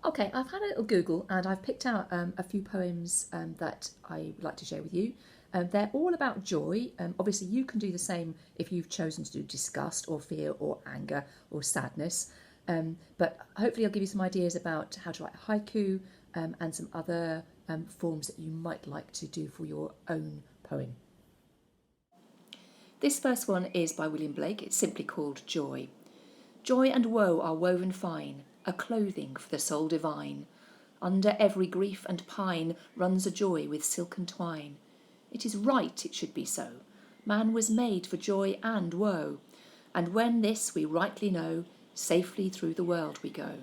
Okay, I've had a little Google and I've picked out a few poems that I would like to share with you. They're all about joy. Obviously, you can do the same if you've chosen to do disgust or fear or anger or sadness. But hopefully, I'll give you some ideas about how to write haiku and some other forms that you might like to do for your own poem. This first one is by William Blake. It's simply called Joy. Joy and woe are woven fine, a clothing for the soul divine. Under every grief and pine runs a joy with silken twine. It is right it should be so. Man was made for joy and woe, and when this we rightly know, safely through the world we go.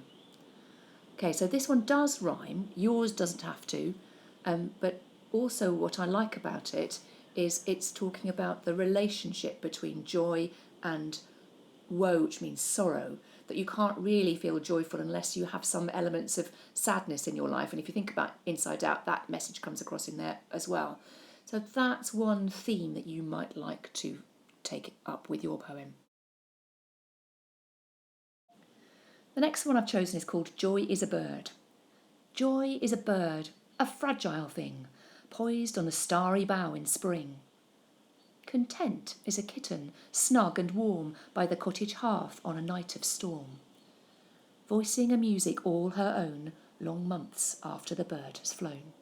Okay, so this one does rhyme, yours doesn't have to, but also what I like about it is it's talking about the relationship between joy and woe, which means sorrow, that you can't really feel joyful unless you have some elements of sadness in your life. And if you think about Inside Out, that message comes across in there as well. So that's one theme that you might like to take up with your poem. The next one I've chosen is called Joy is a Bird. Joy is a bird, a fragile thing, poised on a starry bough in spring. Content is a kitten, snug and warm by the cottage hearth on a night of storm, voicing a music all her own, long months after the bird has flown.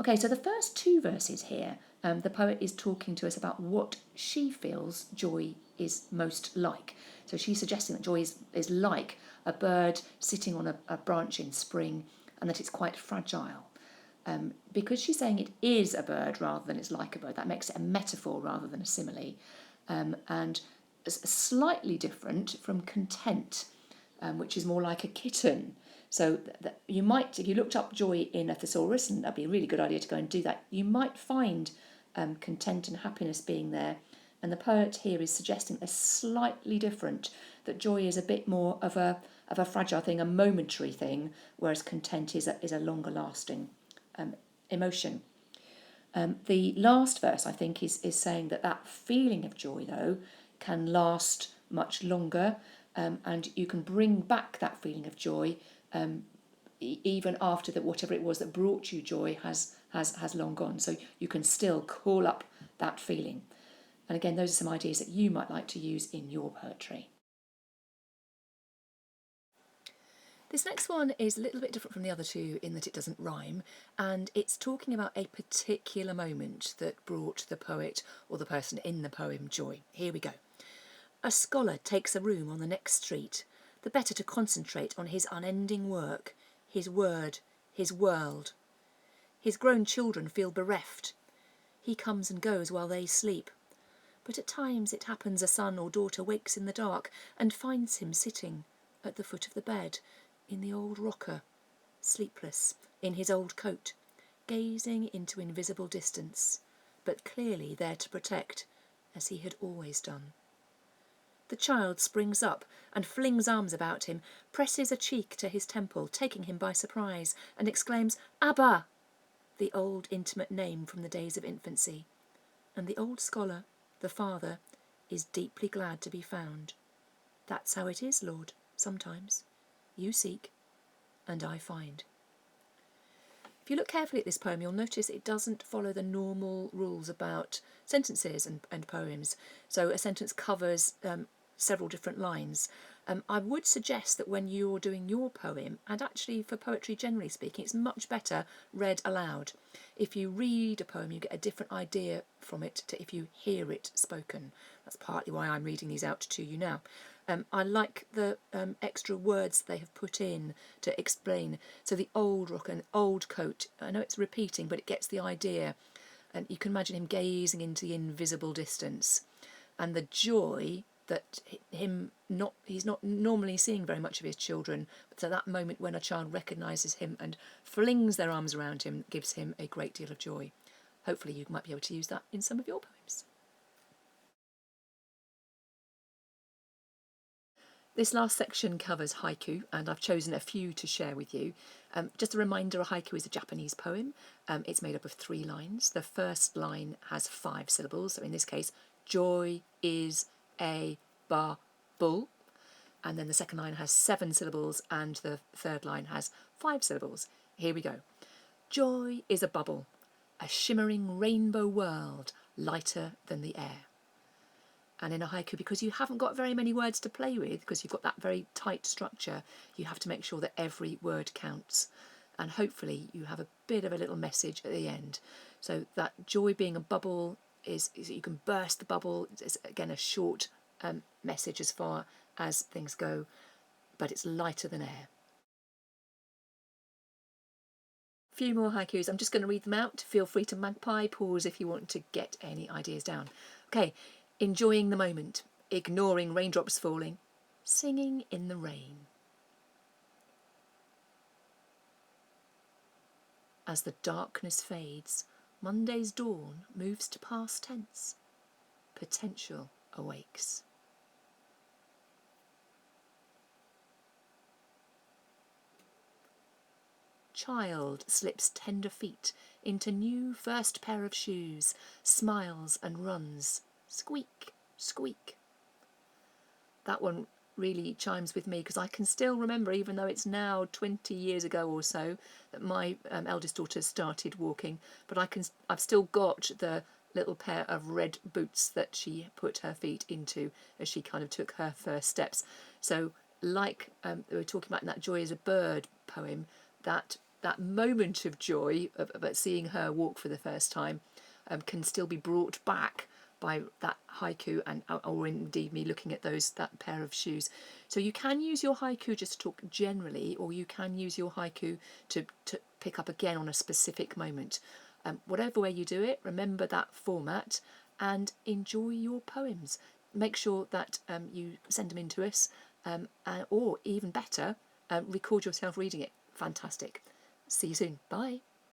Okay, so the first two verses here, the poet is talking to us about what she feels joy is most like. So she's suggesting that joy is like a bird sitting on a branch in spring and that it's quite fragile. Because she's saying it is a bird rather than it's like a bird, that makes it a metaphor rather than a simile. And slightly different from content, which is more like a kitten. So you might, if you looked up joy in a thesaurus, and that'd be a really good idea to go and do that, you might find content and happiness being there. And the poet here is suggesting they're slightly different, that joy is a bit more of a fragile thing, a momentary thing, whereas content is a longer lasting emotion. The last verse, I think, is saying that feeling of joy, though, can last much longer, and you can bring back that feeling of joy even after that whatever it was that brought you joy has long gone. So you can still call up that feeling. And again, those are some ideas that you might like to use in your poetry. This next one is a little bit different from the other two in that it doesn't rhyme, and it's talking about a particular moment that brought the poet or the person in the poem joy. Here we go. A scholar takes a room on the next street, the better to concentrate on his unending work, his word, his world. His grown children feel bereft. He comes and goes while they sleep. But at times it happens a son or daughter wakes in the dark and finds him sitting at the foot of the bed, in the old rocker, sleepless, in his old coat, gazing into invisible distance, but clearly there to protect, as he had always done. The child springs up and flings arms about him, presses a cheek to his temple, taking him by surprise, and exclaims, "Abba!" the old intimate name from the days of infancy. And the old scholar, the father, is deeply glad to be found. That's how it is, Lord, sometimes. You seek, and I find. If you look carefully at this poem, you'll notice it doesn't follow the normal rules about sentences and poems. So a sentence covers several different lines. I would suggest that when you're doing your poem, and actually for poetry generally speaking, it's much better read aloud. If you read a poem, you get a different idea from it to if you hear it spoken. That's partly why I'm reading these out to you now. I like the extra words they have put in to explain. So the old rock and old coat, I know it's repeating, but it gets the idea. And you can imagine him gazing into the invisible distance. And the joy that he's not normally seeing very much of his children, but so that moment when a child recognises him and flings their arms around him gives him a great deal of joy. Hopefully you might be able to use that in some of your poems. This last section covers haiku, and I've chosen a few to share with you. Just a reminder, a haiku is a Japanese poem. It's made up of 3 lines. The first line has 5 syllables, so in this case, joy is a bull. and then the second line has 7 syllables, and the third line has 5 syllables. Here we go. Joy is a bubble, a shimmering rainbow world, lighter than the air. And in a haiku, because you haven't got very many words to play with, because you've got that very tight structure, you have to make sure that every word counts. And hopefully you have a bit of a little message at the end. So that joy being a bubble is you can burst the bubble. It's again a short message as far as things go, but it's lighter than air. Few more haikus. I'm just going to read them out. Feel free to magpie pause if you want to get any ideas down. Okay, enjoying the moment, ignoring raindrops falling, singing in the rain. As the darkness fades, Monday's dawn moves to past tense. Potential awakes. Child slips tender feet into new first pair of shoes, smiles and runs. Squeak, squeak. That one really chimes with me because I can still remember, even though it's now 20 years ago or so, that my eldest daughter started walking, but I've still got the little pair of red boots that she put her feet into as she kind of took her first steps. So like we were talking about in that Joy is a Bird poem, that moment of joy of seeing her walk for the first time can still be brought back by that haiku, and or indeed me looking at that pair of shoes. So you can use your haiku just to talk generally, or you can use your haiku to pick up again on a specific moment. Whatever way you do it, remember that format and enjoy your poems. Make sure that you send them in to us, or even better, record yourself reading it. Fantastic. See you soon. Bye.